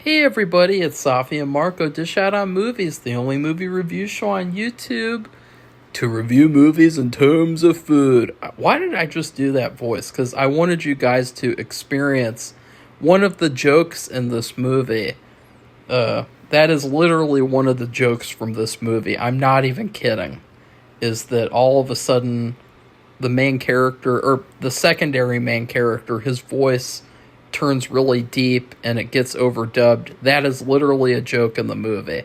Hey everybody, it's Safi and Marco Dish Out on Movies, the only movie review show on YouTube to review movies in terms of food. Why did I just do that voice? Because I wanted you guys to experience one of the jokes in this movie. That is literally one of the jokes from this movie. I'm not even kidding. Is that all of a sudden the main character, or the secondary main character, his voice turns really deep and it gets overdubbed. That is literally a joke in the movie.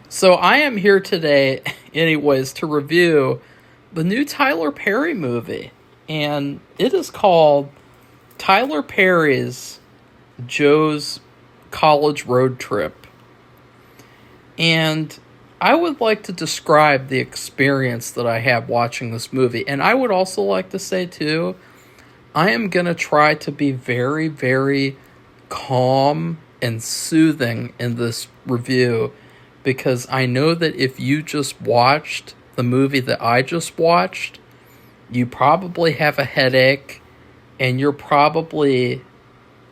So I am here today, anyways, to review the new Tyler Perry movie. And it is called Tyler Perry's Joe's College Road Trip. And I would like to describe the experience that I had watching this movie. And I would also like to say, too, I am going to try to be very, very calm and soothing in this review, because I know that if you just watched the movie that I just watched, you probably have a headache and you're probably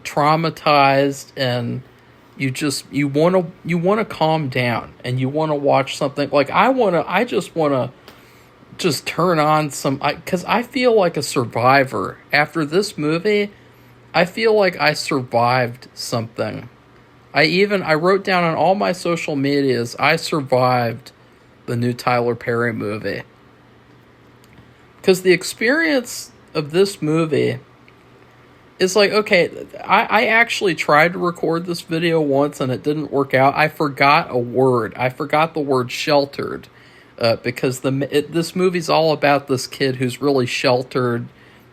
traumatized, and you want to calm down and you want to watch something like I just want to just turn on some, because I feel like a survivor after this movie. I feel like I survived something. I wrote down on all my social medias, I survived the new Tyler Perry movie. Because the experience of this movie is like, okay, I actually tried to record this video once and it didn't work out. I forgot a word. I forgot the word sheltered. Because this movie's all about this kid who's really sheltered,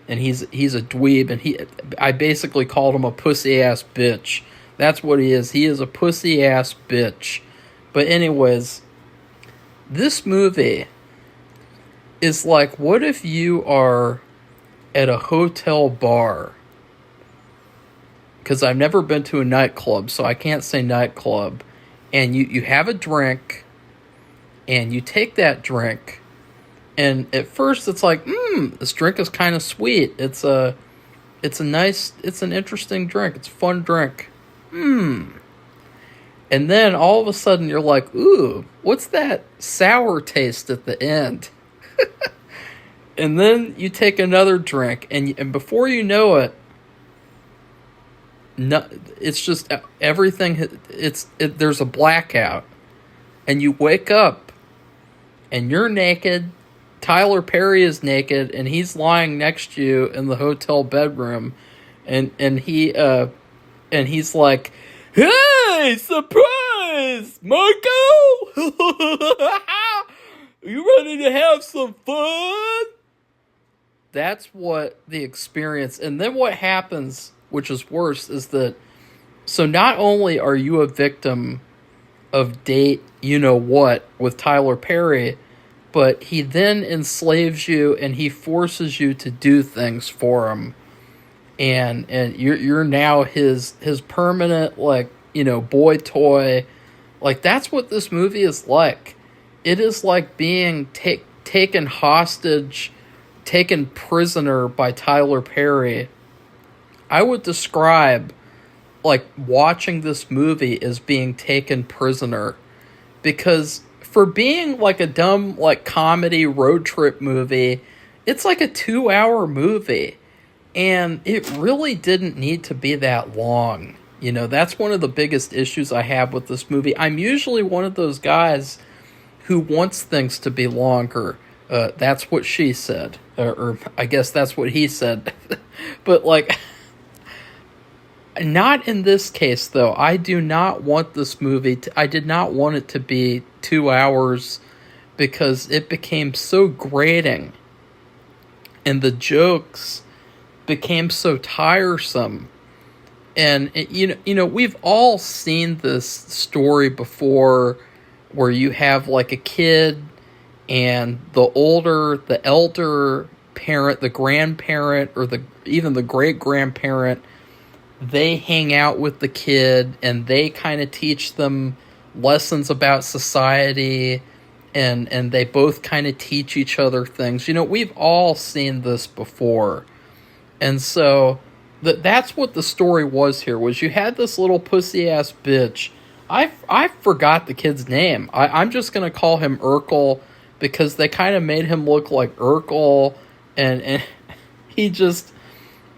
and he's a dweeb, and I basically called him a pussy ass bitch. That's what he is. He is a pussy ass bitch. But anyways, this movie is like, what if you are at a hotel bar? Because I've never been to a nightclub, so I can't say nightclub. And you have a drink, and you take that drink, and at first it's like, this drink is kind of sweet. It's an interesting drink. It's a fun drink. And then all of a sudden you're like, ooh, what's that sour taste at the end? And then you take another drink, and before you know it, no, it's just everything. There's a blackout, and you wake up, and you're naked. Tyler Perry is naked, and he's lying next to you in the hotel bedroom, and he's like, "Hey, surprise, Marco! You ready to have some fun?" That's what the experience. And then what happens, which is worse, is that, so not only are you a victim of date you know what with Tyler Perry, but he then enslaves you and he forces you to do things for him, and you're now his permanent, like, boy toy. Like, that's what this movie is like. It is like being taken hostage, taken prisoner by Tyler Perry. I would describe, like, watching this movie as being taken prisoner, because for being like a dumb, like, comedy road trip movie, it's like a 2-hour movie, and it really didn't need to be that long. That's one of the biggest issues I have with this movie. I'm usually one of those guys who wants things to be longer. That's what she said, or I guess that's what he said. But, like, not in this case, though. I do not want this movie I did not want it to be 2 hours, because it became so grating and the jokes became so tiresome. And we've all seen this story before, where you have, like, a kid, and the elder parent, the grandparent, or even the great grandparent, they hang out with the kid and they kind of teach them lessons about society, and they both kind of teach each other things. We've all seen this before. And so That's what the story was here. Was you had this little pussy ass bitch. I forgot the kid's name. I'm just gonna call him Urkel because they kind of made him look like Urkel, and he just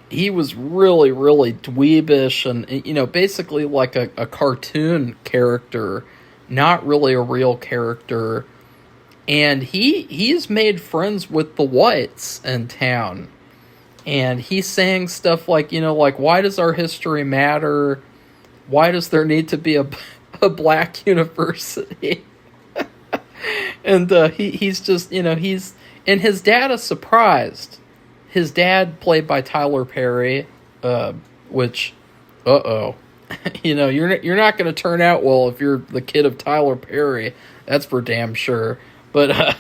he was really really dweebish and basically like a cartoon character, not really a real character. And he's made friends with the whites in town. And he's saying stuff like, like, why does our history matter? Why does there need to be a black university? And he's just, and his dad is surprised. His dad, played by Tyler Perry, which, you're not going to turn out well if you're the kid of Tyler Perry. That's for damn sure. But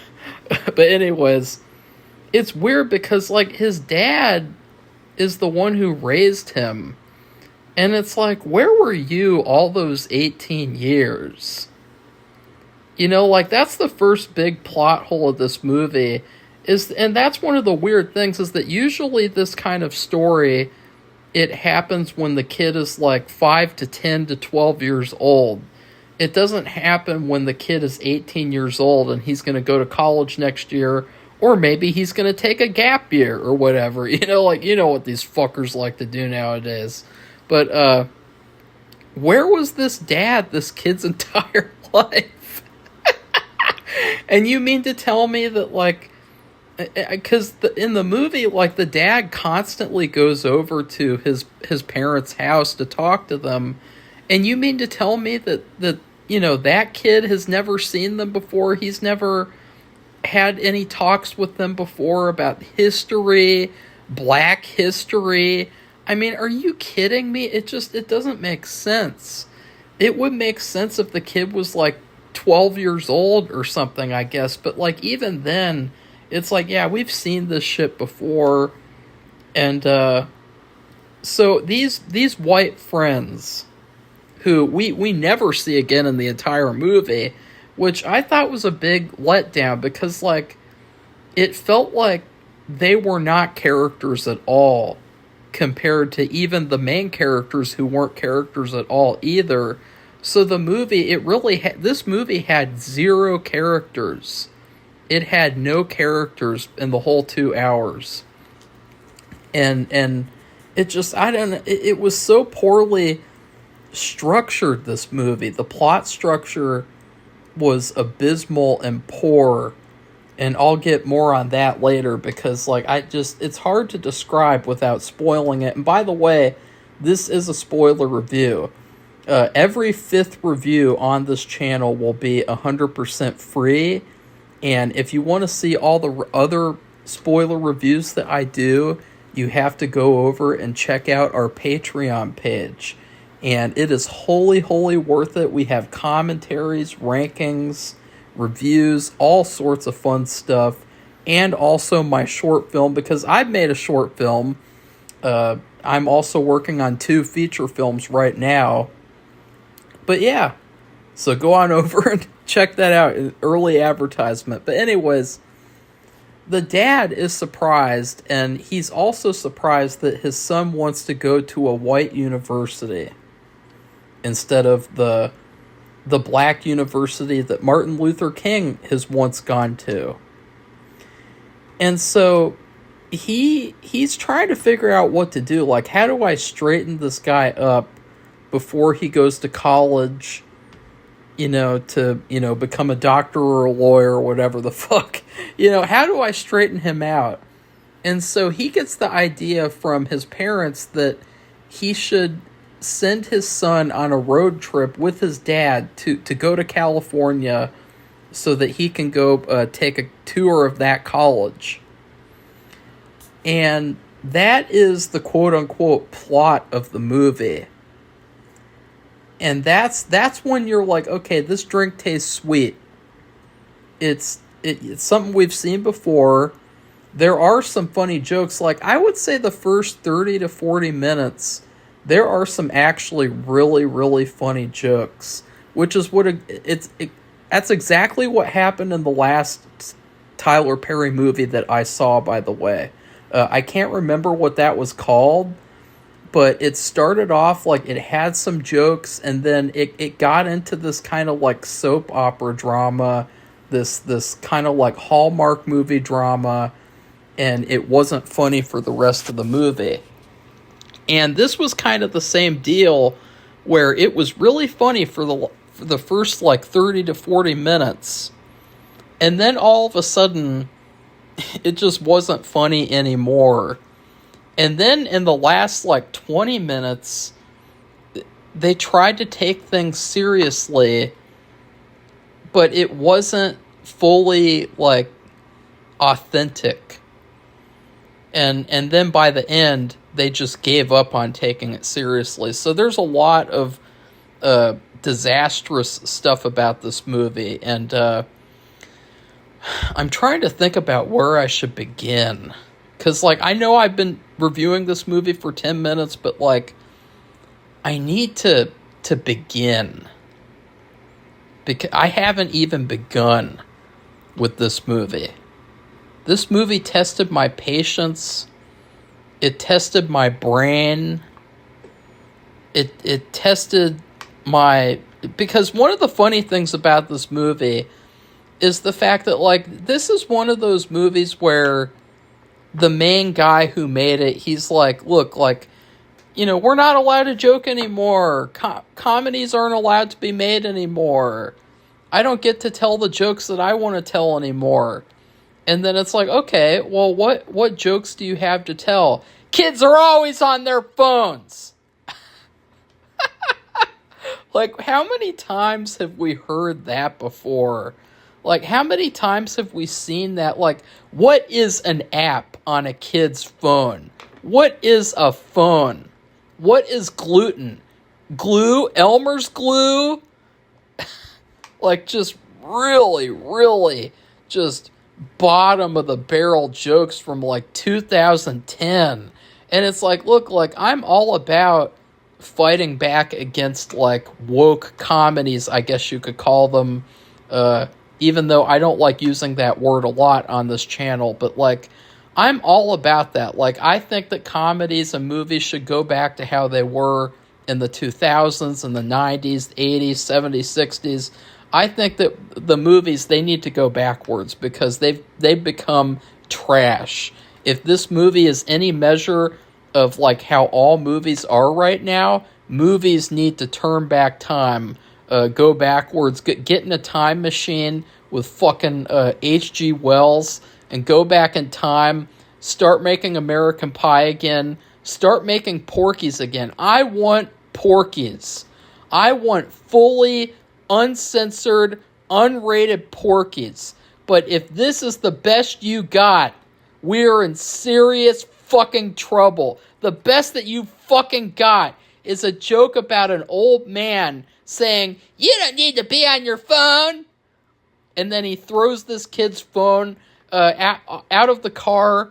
anyways, it's weird because, like, his dad is the one who raised him. And it's like, where were you all those 18 years? Like, that's the first big plot hole of this movie. And that's one of the weird things, is that usually this kind of story, it happens when the kid is, like, 5 to 10 to 12 years old. It doesn't happen when the kid is 18 years old and he's going to go to college next year, or maybe he's going to take a gap year or whatever. What these fuckers like to do nowadays. But where was this dad this kid's entire life? And you mean to tell me that, like, because in the movie, like, the dad constantly goes over to his parents' house to talk to them. And you mean to tell me that that kid has never seen them before? He's never had any talks with them before about history, black history. I mean, are you kidding me? It doesn't make sense. It would make sense if the kid was like 12 years old or something, I guess. But, like, even then, it's like, yeah, we've seen this shit before. And so these white friends, who we never see again in the entire movie, which I thought was a big letdown, because, like, it felt like they were not characters at all compared to even the main characters, who weren't characters at all either. So the movie, this movie had zero characters. It had no characters in the whole 2 hours. And it just, I don't know, it was so poorly structured, this movie. The plot structure was abysmal and poor, and I'll get more on that later, because, like, it's hard to describe without spoiling it. And by the way, this is a spoiler review. Every 5th review on this channel will be 100% free, and if you want to see all the other spoiler reviews that I do, you have to go over and check out our Patreon page. And it is wholly worth it. We have commentaries, rankings, reviews, all sorts of fun stuff. And also my short film, because I've made a short film. I'm also working on 2 feature films right now. But yeah, so go on over and check that out. Early advertisement. But anyways, the dad is surprised, and he's also surprised that his son wants to go to a white university instead of the black university that Martin Luther King has once gone to. And so he's trying to figure out what to do. Like, how do I straighten this guy up before he goes to college, to, become a doctor or a lawyer or whatever the fuck? How do I straighten him out? And so he gets the idea from his parents that he should send his son on a road trip with his dad to go to California so that he can go take a tour of that college. And that is the quote-unquote plot of the movie. And that's when you're like, okay, this drink tastes sweet. It's something we've seen before. There are some funny jokes. Like, I would say the first 30 to 40 minutes, there are some actually really, really funny jokes, which is that's exactly what happened in the last Tyler Perry movie that I saw, by the way. I can't remember what that was called, but it started off like it had some jokes, and then it got into this kind of like soap opera drama, this kind of like Hallmark movie drama, and it wasn't funny for the rest of the movie. And this was kind of the same deal, where it was really funny for the first like 30 to 40 minutes, and then all of a sudden it just wasn't funny anymore. And then in the last like 20 minutes, they tried to take things seriously, but it wasn't fully like authentic. And then by the end, they just gave up on taking it seriously. So there's a lot of disastrous stuff about this movie, and I'm trying to think about where I should begin. Because, like, I know I've been reviewing this movie for 10 minutes, but, like, I need to begin. Because I haven't even begun with this movie. This movie tested my patience. It tested my brain. It tested my... Because one of the funny things about this movie is the fact that, like, this is one of those movies where the main guy who made it, he's like, look, like, you know, we're not allowed to joke anymore. Comedies aren't allowed to be made anymore. I don't get to tell the jokes that I want to tell anymore. And then it's like, okay, well, what jokes do you have to tell? Kids are always on their phones. Like, how many times have we heard that before? Like, how many times have we seen that? Like, what is an app on a kid's phone? What is a phone? What is gluten? Glue? Elmer's glue? Like, just really, really just bottom of the barrel jokes from, like, 2010. And it's like, look, like, I'm all about fighting back against, like, woke comedies, I guess you could call them, even though I don't like using that word a lot on this channel, but, like, I'm all about that. Like, I think that comedies and movies should go back to how they were in the 2000s and the 90s, 80s, 70s, 60s. I think that the movies, they need to go backwards because they've become trash. If this movie is any measure of, like, how all movies are right now, movies need to turn back time. Go backwards, get in a time machine with fucking H.G. Wells and go back in time, start making American Pie again, start making Porky's again. I want Porky's. I want fully uncensored, unrated Porky's. But if this is the best you got, we're in serious fucking trouble. The best that you fucking got is a joke about an old man saying, you don't need to be on your phone. And then he throws this kid's phone out of the car,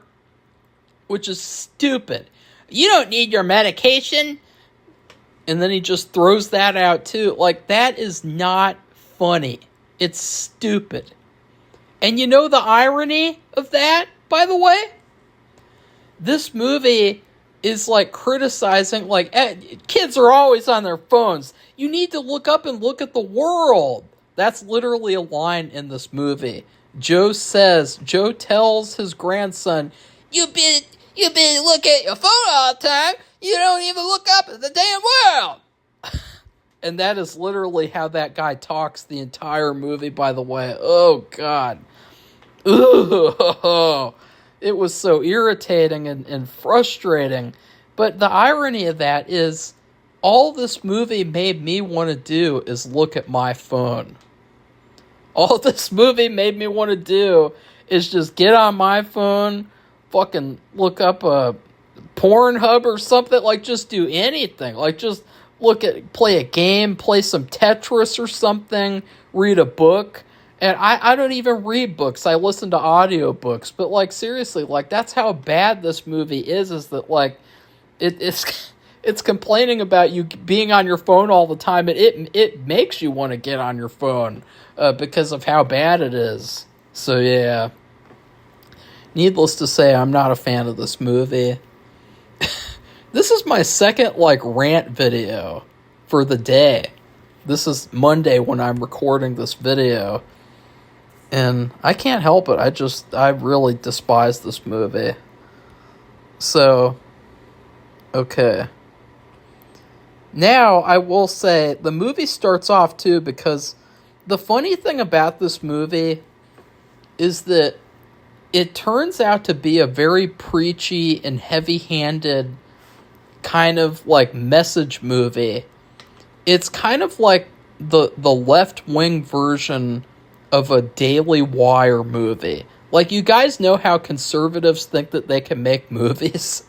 which is stupid. You don't need your medication. And then he just throws that out too. Like, that is not funny. It's stupid. And you know the irony of that, by the way? This movie is, like, criticizing, like, kids are always on their phones. You need to look up and look at the world. That's literally a line in this movie. Joe tells his grandson, you been looking at your phone all the time. You don't even look up at the damn world. And that is literally how that guy talks the entire movie, by the way. Oh, God. Ugh. It was so irritating and frustrating. But the irony of that is, all this movie made me want to do is look at my phone. All this movie made me want to do is just get on my phone, fucking look up a Pornhub or something, like, just do anything. Like, just play a game, play some Tetris or something, read a book. And I don't even read books. I listen to audiobooks. But, like, seriously, like, that's how bad this movie is that, like, it's complaining about you being on your phone all the time. It makes you want to get on your phone because of how bad it is. So, yeah. Needless to say, I'm not a fan of this movie. This is my second, like, rant video for the day. This is Monday when I'm recording this video. And I can't help it. I really despise this movie. So, okay. Now, I will say, the movie starts off, too, because the funny thing about this movie is that it turns out to be a very preachy and heavy-handed kind of, like, message movie. It's kind of like the left-wing version of a Daily Wire movie. Like, you guys know how conservatives think that they can make movies?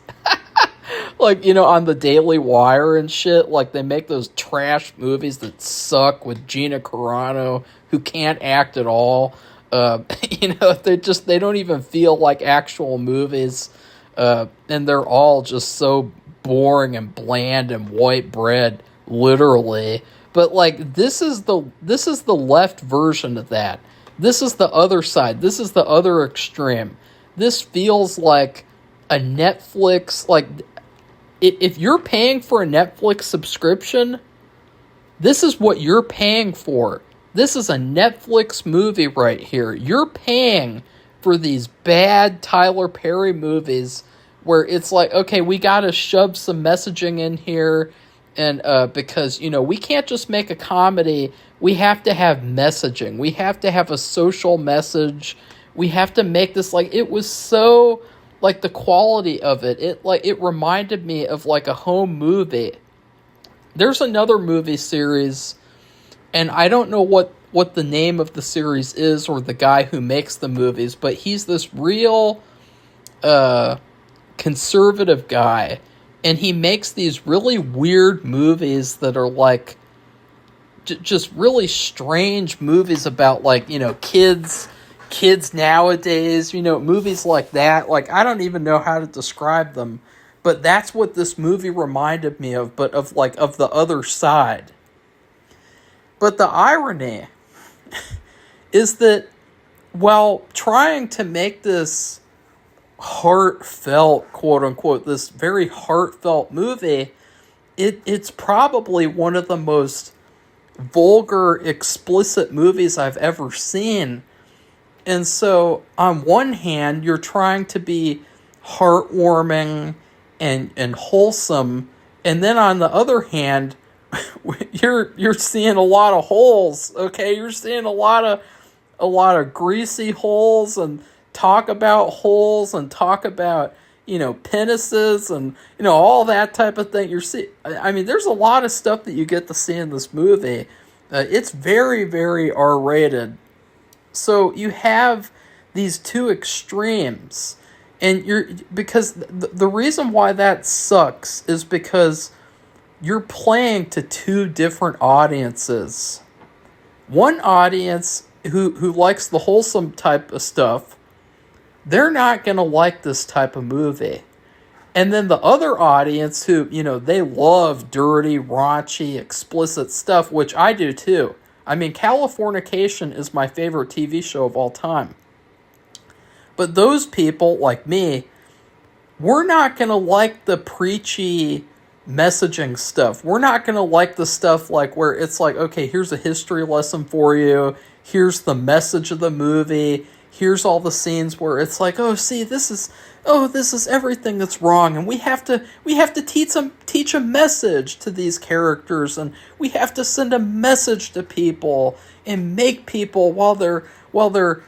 Like, on the Daily Wire and shit, like, they make those trash movies that suck with Gina Carano, who can't act at all. They don't even feel like actual movies. And they're all just so boring and bland and white bread, literally. But, like, this is the left version of that. This is the other side. This is the other extreme. This feels like a Netflix, like, if you're paying for a Netflix subscription, this is what you're paying for. This is a Netflix movie right here. You're paying for these bad Tyler Perry movies where it's like, okay, we got to shove some messaging in here. And because, we can't just make a comedy. We have to have messaging. We have to have a social message. We have to make this, like, it was so, like, the quality of it. It reminded me of, like, a home movie. There's another movie series, and I don't know what the name of the series is or the guy who makes the movies, but he's this real conservative guy. And he makes these really weird movies that are, like, just really strange movies about, like, kids nowadays, movies like that. Like, I don't even know how to describe them. But that's what this movie reminded me of, but of the other side. But the irony is that while trying to make this heartfelt, quote unquote, this very heartfelt movie, it's probably one of the most vulgar, explicit movies I've ever seen. And so, on one hand, you're trying to be heartwarming and wholesome, and then on the other hand, you're seeing a lot of holes. Okay, you're seeing a lot of greasy holes, and talk about holes, and talk about penises, and all that type of thing. There's a lot of stuff that you get to see in this movie. It's very, very R-rated. So you have these two extremes, and because the reason why that sucks is because you're playing to two different audiences. One audience who likes the wholesome type of stuff, they're not going to like this type of movie. And then the other audience who, they love dirty, raunchy, explicit stuff, which I do too. Californication is my favorite TV show of all time. But those people, like me, we're not going to like the preachy messaging stuff. We're not going to like the stuff like where it's like, okay, here's a history lesson for you. Here's the message of the movie. Here's all the scenes where it's like, oh, see, this is everything that's wrong, and we have to teach a message to these characters, and we have to send a message to people and make people while they're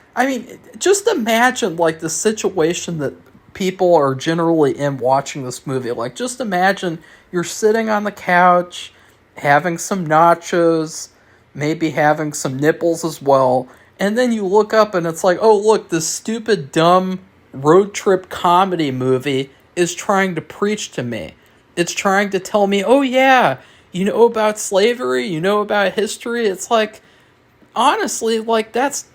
just imagine like the situation that people are generally in watching this movie. Like, just imagine you're sitting on the couch, having some nachos, maybe having some nipples as well, and then you look up and it's like, oh, look, this stupid, dumb road trip comedy movie is trying to preach to me. It's trying to tell me, oh yeah, you know about slavery, you know about history. It's like, honestly, like, that's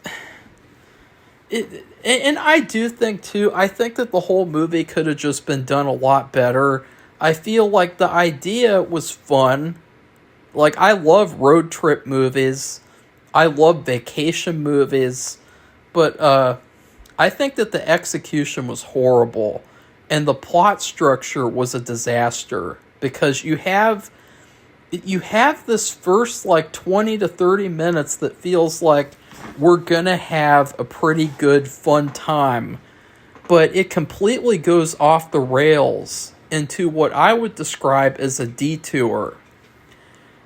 it. And I do think too, I think that the whole movie could have just been done a lot better. I feel like the idea was fun. Like, I love road trip movies. I love vacation movies. But I think that the execution was horrible. and the plot structure was a disaster, because you have this first like 20 to 30 minutes that feels like we're gonna have a pretty good fun time, but it completely goes off the rails into what I would describe as a detour.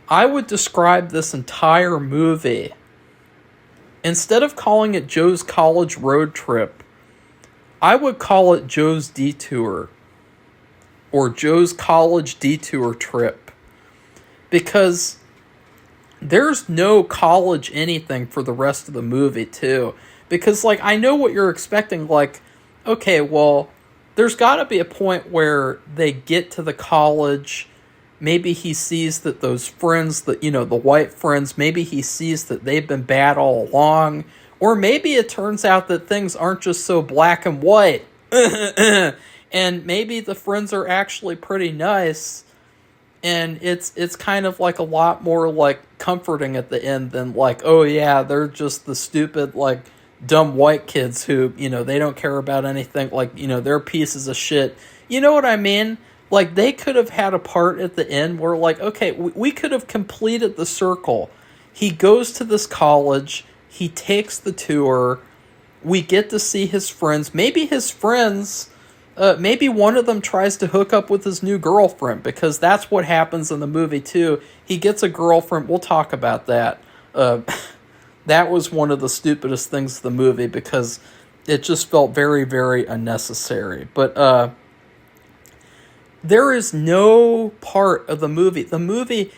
I would describe this entire movie, instead of calling it Joe's college road trip, I would call it Joe's detour, or Joe's college detour trip, because there's no college anything for the rest of the movie too. Because like, I know what you're expecting, like, okay, well, there's got to be a point where they get to the college. Maybe he sees that those friends, that, the white friends, maybe he sees that they've been bad all along. Or maybe it turns out that things aren't just so black and white. And maybe the friends are actually pretty nice. And it's kind of like a lot more like comforting at the end than like, oh yeah, they're just the stupid, like, dumb white kids who, they don't care about anything. Like, they're pieces of shit. You know what I mean? Like, they could have had a part at the end where, like, okay, we could have completed the circle. He goes to this college. He takes the tour. We get to see his friends. Maybe his friends, maybe one of them tries to hook up with his new girlfriend, because that's what happens in the movie, too. He gets a girlfriend. We'll talk about that. That was one of the stupidest things of the movie, because it just felt very, very unnecessary. But, there is no part of the movie. The movie,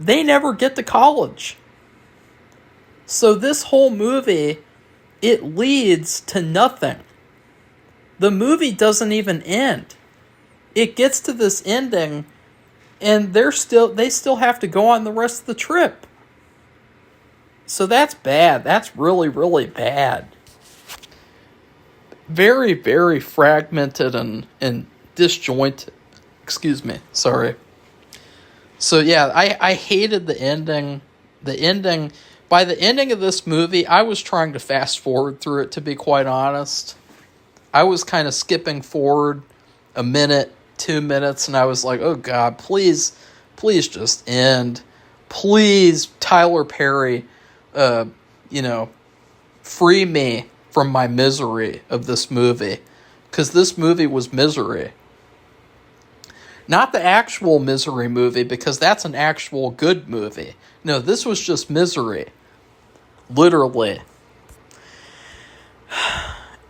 they never get to college. So this whole movie, it leads to nothing. The movie doesn't even end. It gets to this ending, and they still have to go on the rest of the trip. So that's bad. That's really, really bad. Very, very fragmented and disjointed. Excuse me. Sorry. So yeah, I hated the ending. By the ending of this movie, I was trying to fast forward through it, to be quite honest. I was kind of skipping forward a minute, 2 minutes, and I was like, oh God, please just end. Please, Tyler Perry, free me from my misery of this movie. Because this movie was misery. Not the actual Misery movie, because that's an actual good movie. No, this was just misery. Literally.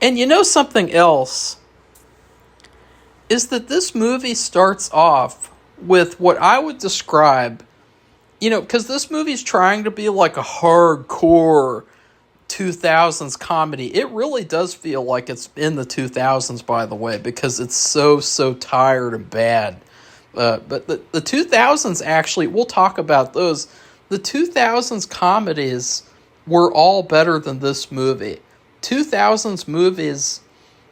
And something else is that this movie starts off with what I would describe, because this movie's trying to be like a hardcore 2000s comedy. It really does feel like it's in the 2000s, by the way, because it's so tired and bad. But the 2000s, actually, we'll talk about those. The 2000s comedies were all better than this movie. 2000s movies,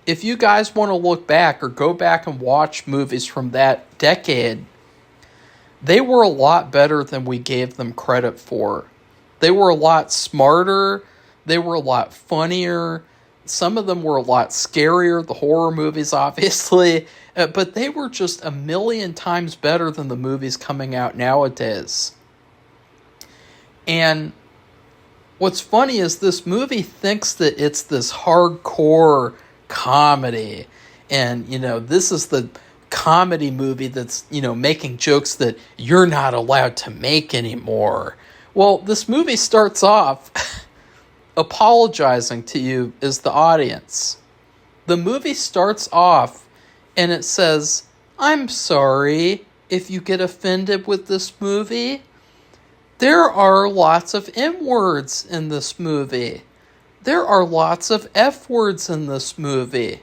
if you guys want to look back or go back and watch movies from that decade, they were a lot better than we gave them credit for. They were a lot smarter. They were a lot funnier. Some of them were a lot scarier, the horror movies, obviously. But they were just a million times better than the movies coming out nowadays. And what's funny is this movie thinks that it's this hardcore comedy. And, this is the comedy movie that's, making jokes that you're not allowed to make anymore. Well, this movie starts off apologizing to you as the audience. The movie starts off and it says, I'm sorry if you get offended with this movie. There are lots of M words in this movie. There are lots of F words in this movie.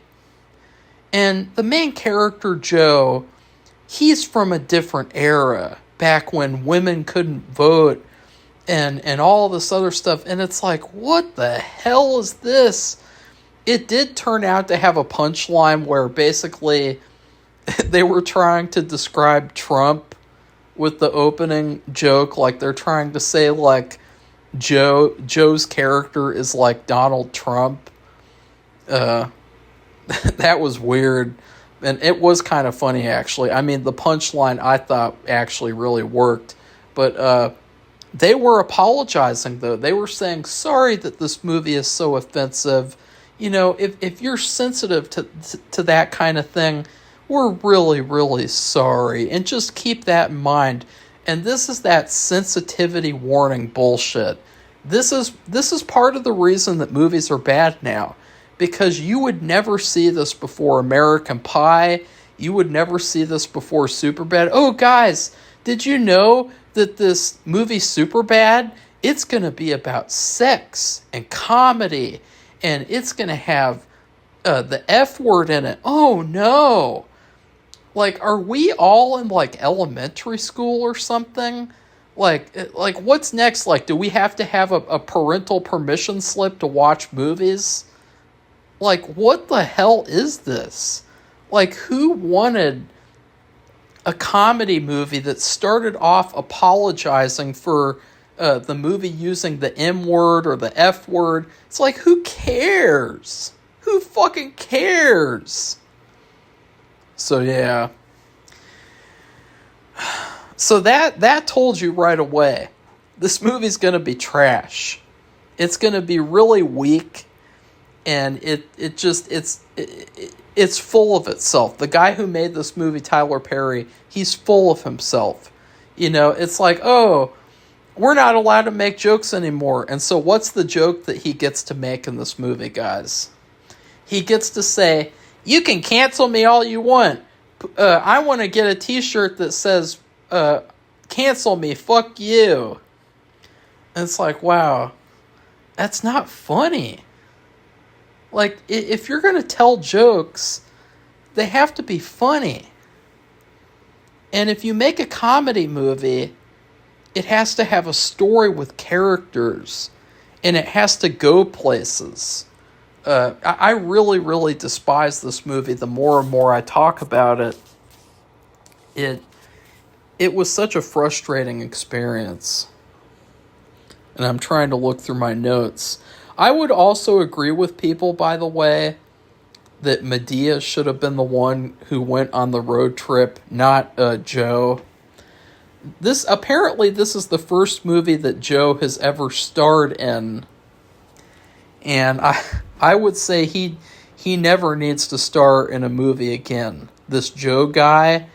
And the main character, Joe, he's from a different era, back when women couldn't vote and all this other stuff. And it's like, what the hell is this? It did turn out to have a punchline where basically they were trying to describe Trump with the opening joke. Like, they're trying to say, like, Joe's character is like Donald Trump. That was weird. And it was kind of funny, actually. I mean, the punchline I thought actually really worked. But they were apologizing, though. They were saying, sorry that this movie is so offensive. You know, if you're sensitive to that kind of thing, we're really, really sorry. And just keep that in mind. And this is that sensitivity warning bullshit. This is part of the reason that movies are bad now. Because you would never see this before American Pie. You would never see this before Superbad. Oh, guys, did you know that this movie Superbad, it's going to be about sex and comedy, and it's going to have the F word in it. Oh, no. Like, are we all in, like, elementary school or something? Like what's next? Like, do we have to have a parental permission slip to watch movies? Like, what the hell is this? Like, who wanted a comedy movie that started off apologizing for the movie using the M word or the F word? It's like, who cares? Who fucking cares? So, yeah. So that told you right away. This movie's going to be trash. It's going to be really weak. And it's full of itself. The guy who made this movie, Tyler Perry, he's full of himself. You know, it's like, oh, we're not allowed to make jokes anymore. And so what's the joke that he gets to make in this movie, guys? He gets to say, you can cancel me all you want. I want to get a t-shirt that says, cancel me, fuck you. And it's like, wow, that's not funny. Like, if you're going to tell jokes, they have to be funny. And if you make a comedy movie, it has to have a story with characters. And it has to go places. I really, really despise this movie the more and more I talk about it. It was such a frustrating experience. And I'm trying to look through my notes. I would also agree with people, by the way, that Madea should have been the one who went on the road trip, not Joe. Apparently this is the first movie that Joe has ever starred in. And I would say he never needs to star in a movie again. This Joe guy,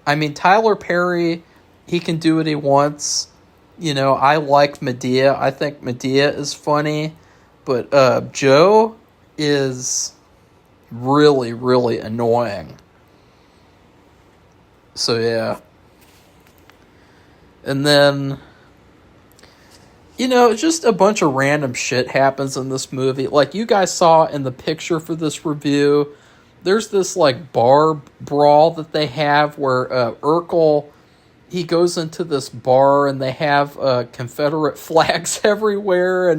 I mean, Tyler Perry, he can do what he wants. You know, I like Madea. I think Madea is funny. But Joe is really, really annoying. So, yeah. And then, you know, just a bunch of random shit happens in this movie. Like, you guys saw in the picture for this review, there's this, like, bar brawl that they have where Urkel, he goes into this bar and they have Confederate flags everywhere,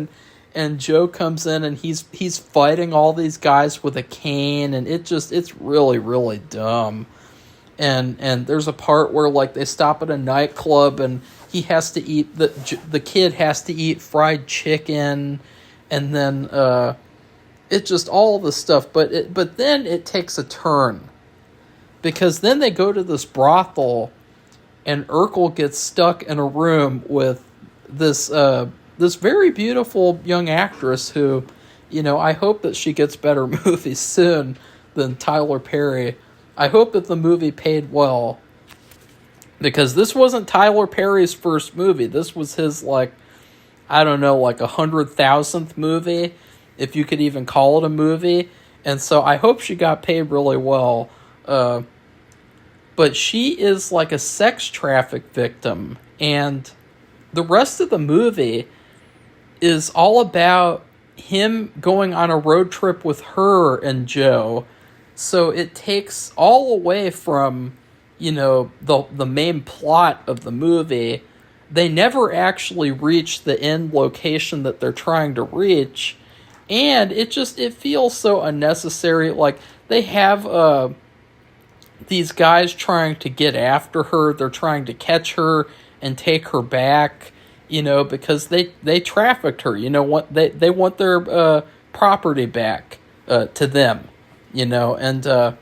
and Joe comes in and he's fighting all these guys with a cane, and it's really, really dumb. And there's a part where, like, they stop at a nightclub and he has to eat, the kid has to eat fried chicken, and then it's just all the stuff. But then it takes a turn, because then they go to this brothel and Urkel gets stuck in a room with this very beautiful young actress who, you know, I hope that she gets better movies soon than Tyler Perry. I hope that the movie paid well, because this wasn't Tyler Perry's first movie. This was his, like, I don't know, like 100,000th movie, if you could even call it a movie. And so I hope she got paid really well. But she is like a sex traffic victim, and the rest of the movie is all about him going on a road trip with her and Joe. So it takes all away from, you know, the main plot of the movie. They never actually reach the end location that they're trying to reach. And it feels so unnecessary. Like, they have these guys trying to get after her. They're trying to catch her and take her back, you know, because they trafficked her. You know what? They want their property back to them, you know. And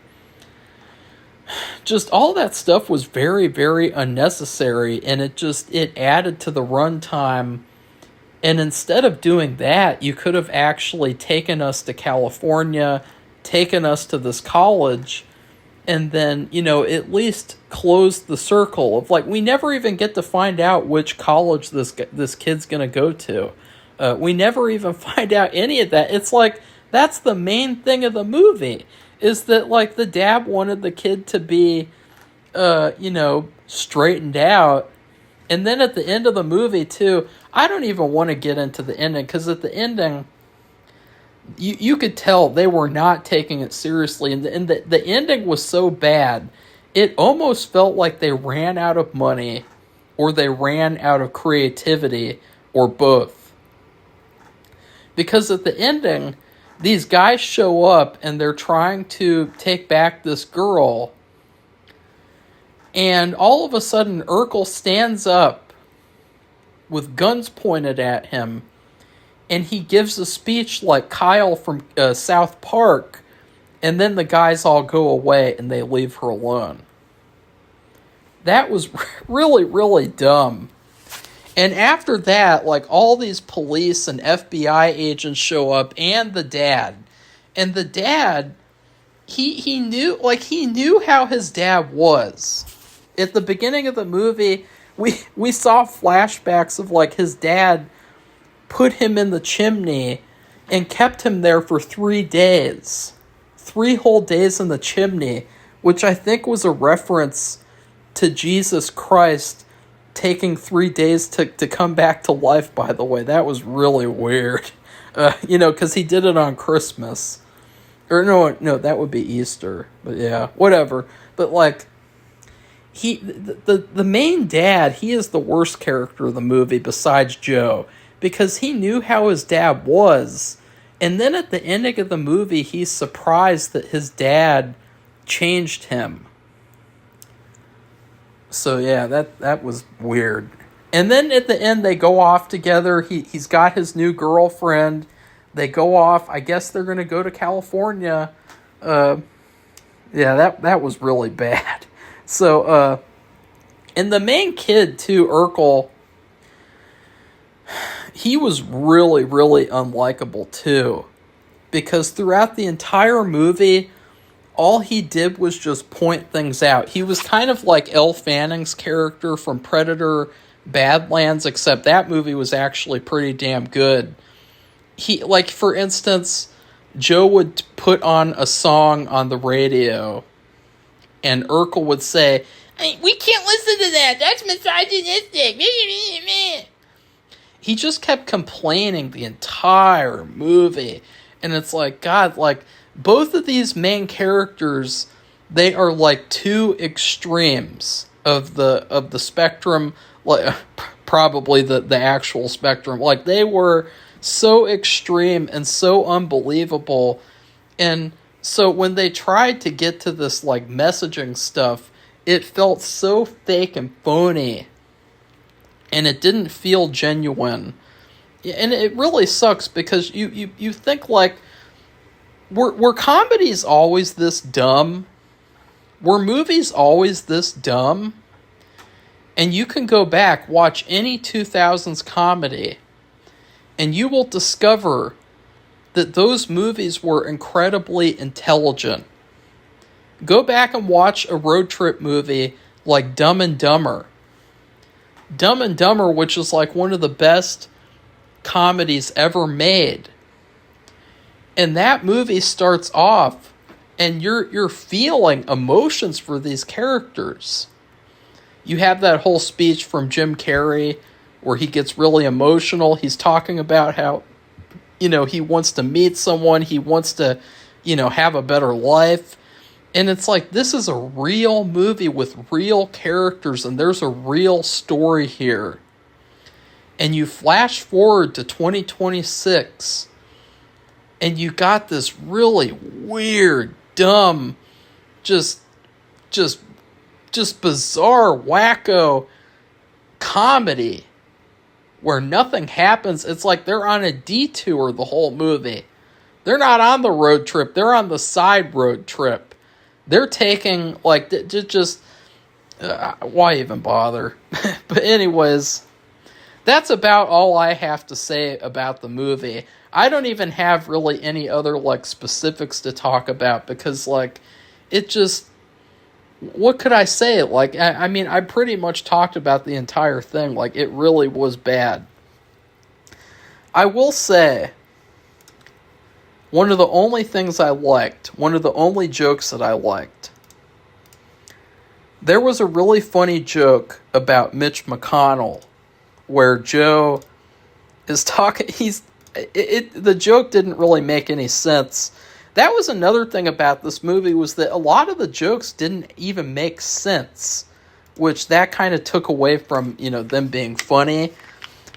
just all that stuff was very, very unnecessary, and it added to the runtime. And instead of doing that, you could have actually taken us to California, taken us to this college, and then, at least closed the circle of, like, we never even get to find out which college this kid's gonna go to. We never even find out any of that. It's like, that's the main thing of the movie, is that, like, the dad wanted the kid to be, straightened out. And then at the end of the movie, too, I don't even want to get into the ending, because at the ending, you could tell they were not taking it seriously. And the ending was so bad, it almost felt like they ran out of money, or they ran out of creativity, or both. Because at the ending, these guys show up, and they're trying to take back this girl. And all of a sudden, Urkel stands up with guns pointed at him, and he gives a speech like Kyle from South Park, and then the guys all go away and they leave her alone. That was really, really dumb. And after that, like, all these police and FBI agents show up, and the dad. And the dad, he knew how his dad was. At the beginning of the movie, we saw flashbacks of, like, his dad put him in the chimney and kept him there for 3 days. 3 whole days in the chimney, which I think was a reference to Jesus Christ taking 3 days to come back to life, by the way. That was really weird. Because he did it on Christmas. Or no, that would be Easter. But yeah, whatever. But, like, the main dad, he is the worst character of the movie besides Joe, because he knew how his dad was, and then at the ending of the movie, he's surprised that his dad changed him. So yeah, that was weird. And then at the end, they go off together. He's got his new girlfriend. They go off. I guess they're going to go to California. Yeah, that was really bad. So, and the main kid, too, Urkel, he was really, really unlikable, too. Because throughout the entire movie, all he did was just point things out. He was kind of like Elle Fanning's character from Predator Badlands, except that movie was actually pretty damn good. Like, for instance, Joe would put on a song on the radio, and Urkel would say, "We can't listen to that. That's misogynistic." He just kept complaining the entire movie. And it's like, God, like, both of these main characters, they are like two extremes of the spectrum, like, probably the actual spectrum. Like, they were so extreme and so unbelievable. And so when they tried to get to this, like, messaging stuff, it felt so fake and phony, and it didn't feel genuine. And it really sucks, because you think, like, were comedies always this dumb? Were movies always this dumb? And you can go back, watch any 2000s comedy, and you will discover that those movies were incredibly intelligent. Go back and watch a road trip movie like Dumb and Dumber. Dumb and Dumber, which is like one of the best comedies ever made. And that movie starts off, and you're feeling emotions for these characters. You have that whole speech from Jim Carrey where he gets really emotional. He's talking about how, he wants to meet someone. He wants to, have a better life. And it's like, this is a real movie with real characters, and there's a real story here. And you flash forward to 2026, and you got this really weird, dumb, just bizarre, wacko comedy where nothing happens. It's like they're on a detour the whole movie. They're not on the road trip. They're on the side road trip. They're taking, like, just why even bother? But anyways, that's about all I have to say about the movie. I don't even have really any other, like, specifics to talk about because, like, it just, what could I say? Like, I mean, I pretty much talked about the entire thing. Like, it really was bad. I will say, one of the only things I liked, one of the only jokes that I liked, there was a really funny joke about Mitch McConnell where Joe is talking, the joke didn't really make any sense. That was another thing about this movie, was that a lot of the jokes didn't even make sense, which that kind of took away from, them being funny.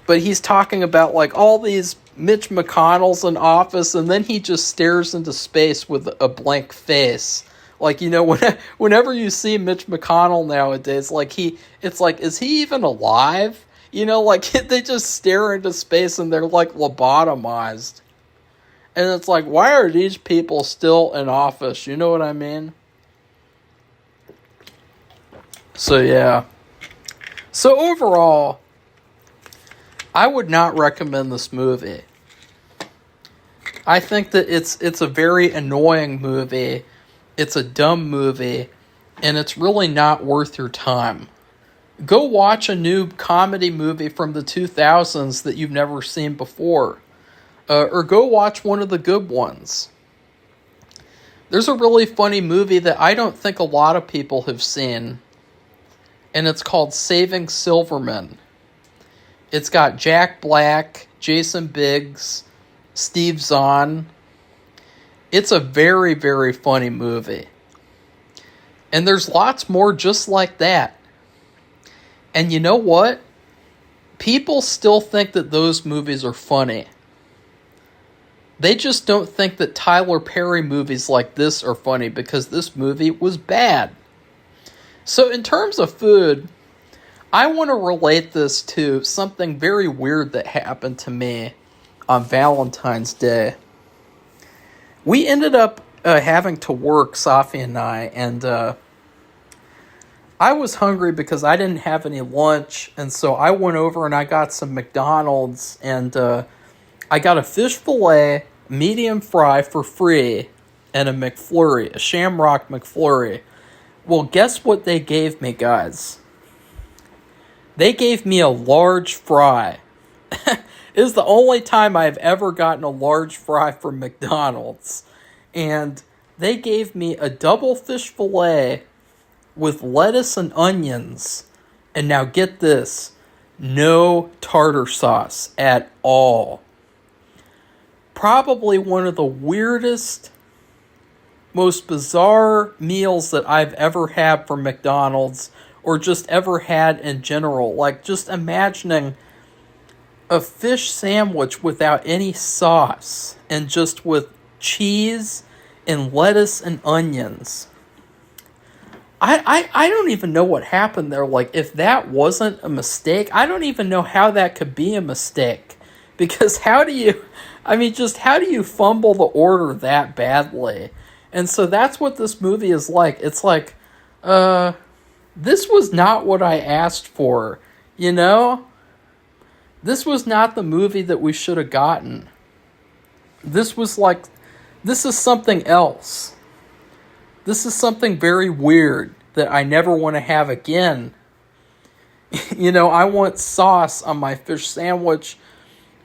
But he's talking about, like, all these Mitch McConnells in office, and then he just stares into space with a blank face. Like, whenever you see Mitch McConnell nowadays, like, it's like, is he even alive? Like, they just stare into space and they're, like, lobotomized. And it's like, why are these people still in office? You know what I mean? So, yeah. So, overall, I would not recommend this movie. I think that it's a very annoying movie. It's a dumb movie. And it's really not worth your time. Go watch a new comedy movie from the 2000s that you've never seen before. Or go watch one of the good ones. There's a really funny movie that I don't think a lot of people have seen. And it's called Saving Silverman. It's got Jack Black, Jason Biggs, Steve Zahn. It's a very, very funny movie. And there's lots more just like that. And you know what? People still think that those movies are funny. They just don't think that Tyler Perry movies like this are funny because this movie was bad. So in terms of food, I want to relate this to something very weird that happened to me on Valentine's Day. We ended up having to work, Safi and I, and I was hungry because I didn't have any lunch, and so I went over and I got some McDonald's, and I got a fish fillet, medium fry for free, and a McFlurry, a Shamrock McFlurry. Well, guess what they gave me, guys? They gave me a large fry. It is the only time I've ever gotten a large fry from McDonald's. And they gave me a double fish fillet with lettuce and onions. And now get this, no tartar sauce at all. Probably one of the weirdest, most bizarre meals that I've ever had from McDonald's or just ever had in general. Like, just imagining a fish sandwich without any sauce and just with cheese and lettuce and onions. I don't even know what happened there. Like, if that wasn't a mistake, I don't even know how that could be a mistake. Because how do you fumble the order that badly? And so that's what this movie is like. It's like, this was not what I asked for, This was not the movie that we should have gotten. This is something else. This is something very weird that I never want to have again. I want sauce on my fish sandwich.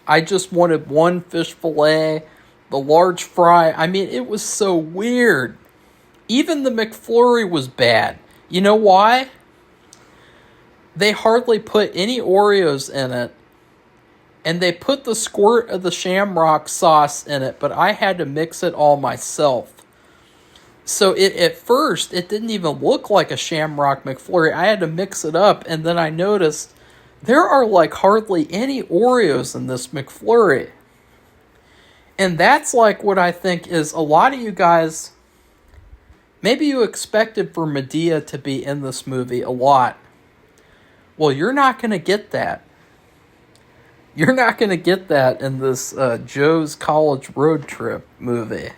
I just wanted one fish fillet, the large fry. I mean, it was so weird. Even the McFlurry was bad. You know why? They hardly put any Oreos in it. And they put the squirt of the Shamrock sauce in it, but I had to mix it all myself. So at first, it didn't even look like a Shamrock McFlurry. I had to mix it up, and then I noticed there are like hardly any Oreos in this McFlurry. And that's like what I think is a lot of you guys, maybe you expected for Madea to be in this movie a lot. Well, you're not going to get that. You're not going to get that in this Joe's College Road Trip movie.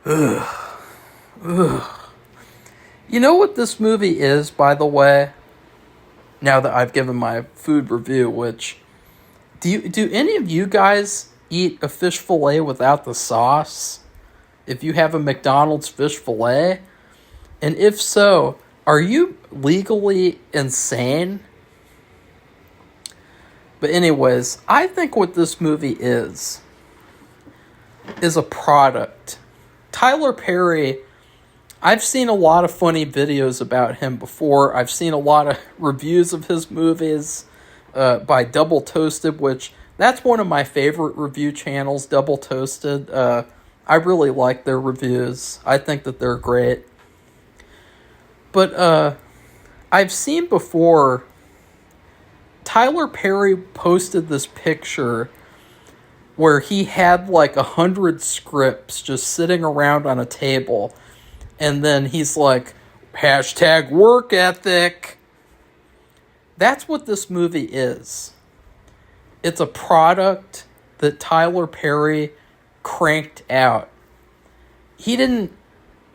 Ugh. You know what this movie is, by the way? Now that I've given my food review, which do any of you guys eat a fish fillet without the sauce? If you have a McDonald's fish fillet? And if so, are you legally insane? But anyways, I think what this movie is a product. Tyler Perry, I've seen a lot of funny videos about him before. I've seen a lot of reviews of his movies by Double Toasted, which that's one of my favorite review channels, Double Toasted. I really like their reviews. I think that they're great. But I've seen before, Tyler Perry posted this picture where he had like 100 scripts just sitting around on a table. And then he's like, hashtag work ethic. That's what this movie is. It's a product that Tyler Perry cranked out. He didn't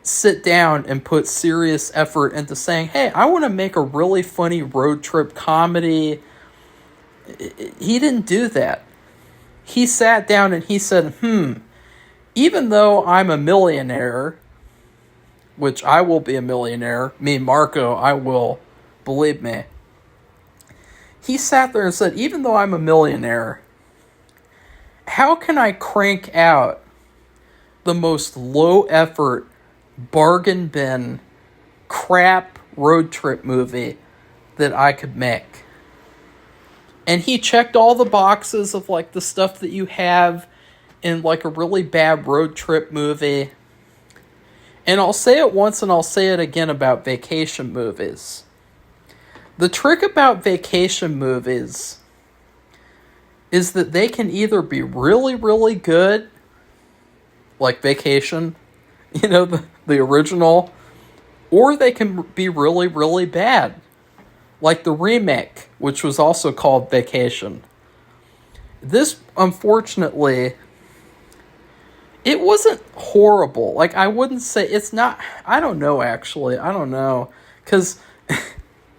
sit down and put serious effort into saying, hey, I want to make a really funny road trip comedy. He didn't do that. He sat down and he said, even though I'm a millionaire, which I will be a millionaire, me, Marco, I will, believe me. He sat there and said, even though I'm a millionaire, how can I crank out the most low-effort, bargain bin, crap road trip movie that I could make? And he checked all the boxes of, like, the stuff that you have in, like, a really bad road trip movie. And I'll say it once and I'll say it again about vacation movies. The trick about vacation movies is that they can either be really, really good, like Vacation, the original, or they can be really, really bad, like the remake, which was also called Vacation. This, unfortunately, it wasn't horrible. Like, I wouldn't say it's not. I don't know, actually. I don't know. Because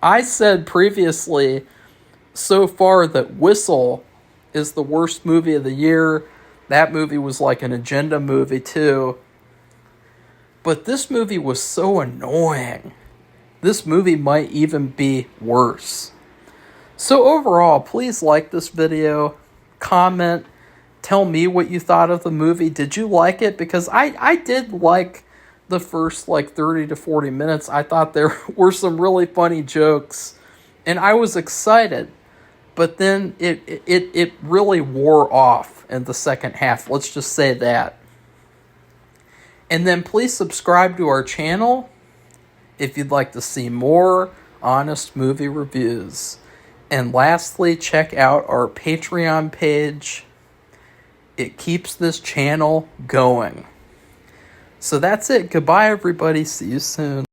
I said previously so far that Whistle is the worst movie of the year. That movie was like an agenda movie, too. But this movie was so annoying. This movie might even be worse. So overall, please like this video, comment, tell me what you thought of the movie. Did you like it? Because I did like the first 30 to 40 minutes. I thought there were some really funny jokes, and I was excited. But then it really wore off in the second half. Let's just say that. And then please subscribe to our channel if you'd like to see more honest movie reviews. And lastly, check out our Patreon page. It keeps this channel going. So that's it. Goodbye, everybody. See you soon.